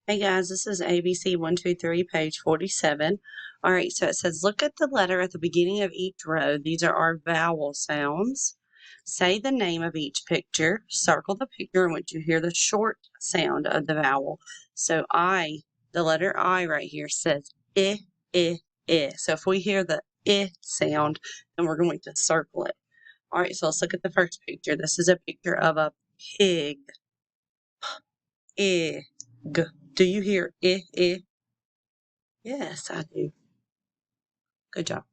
Hey guys, this is ABC 123, page 47. All right, so it says, look at the letter at the beginning of each row. These are our vowel sounds. Say the name of each picture. Circle the picture in which you hear the short sound of the vowel. So the letter I right here says I, I, I. So if we hear the I sound, then we're going to circle it. All right, so let's look at the first picture. This is a picture of a pig. Pig. Do you hear I, I? Yes, I do. Good job.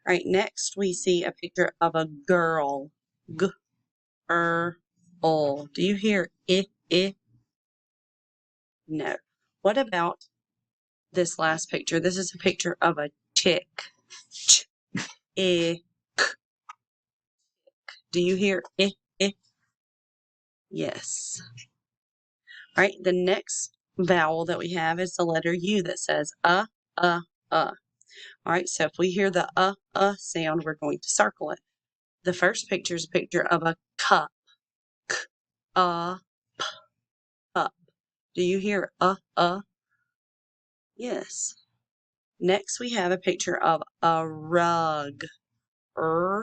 All right, next we see a picture of a girl. Girl. Do you hear I, I? No. What about this last picture? This is a picture of a chick. Ch, I. Do you hear I, I? Yes. All right, the next vowel that we have is the letter U that says uh. All right, so if we hear the sound, we're going to circle it. The first picture is a picture of a cup. Cup. Do you hear Yes. Next, we have a picture of a rug. G.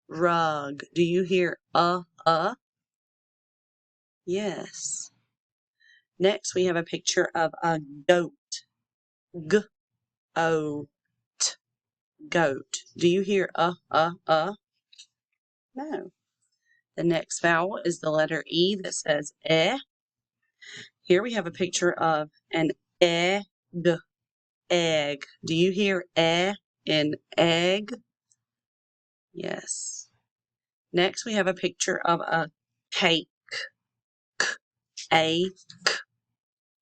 Rug. Do you hear Yes. Next, we have a picture of a goat. G-O-T. Goat. Do you hear No. The next vowel is the letter E that says eh. Here we have a picture of an egg. Egg. Do you hear in egg? Yes. Next, we have a picture of a cake. A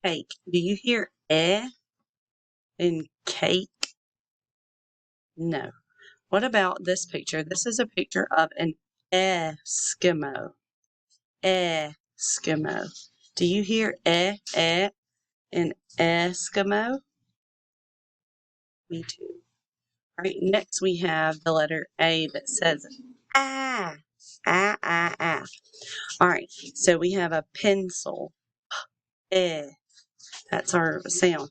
cake. Do you hear in cake? No. What about this picture? This is a picture of an Eskimo. Eskimo. Do you hear in Eskimo? Me too. All right, next we have the letter A that says ah. All right, so we have a pencil. That's our sound.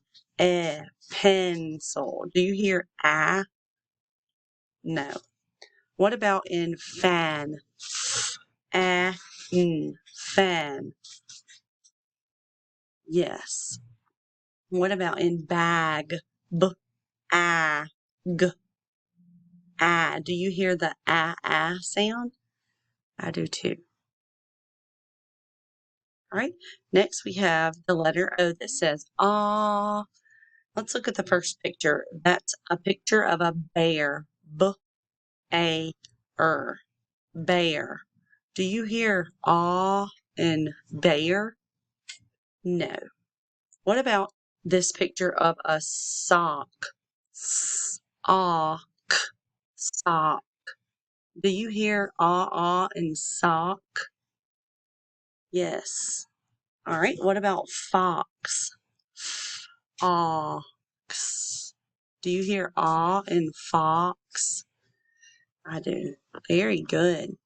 Pencil. Do you hear ah? No. What about in fan? Fan. Yes. What about in bag? G. Do you hear the sound? I do too. All right. Next we have the letter O that says ah. Let's look at the first picture. That's a picture of a bear. B-A-R. Bear. Do you hear in bear? No. What about this picture of a sock? Sock. Sock. Do you hear in sock? Yes. All right. What about fox? Fox. Do you hear in fox? I do. Very good.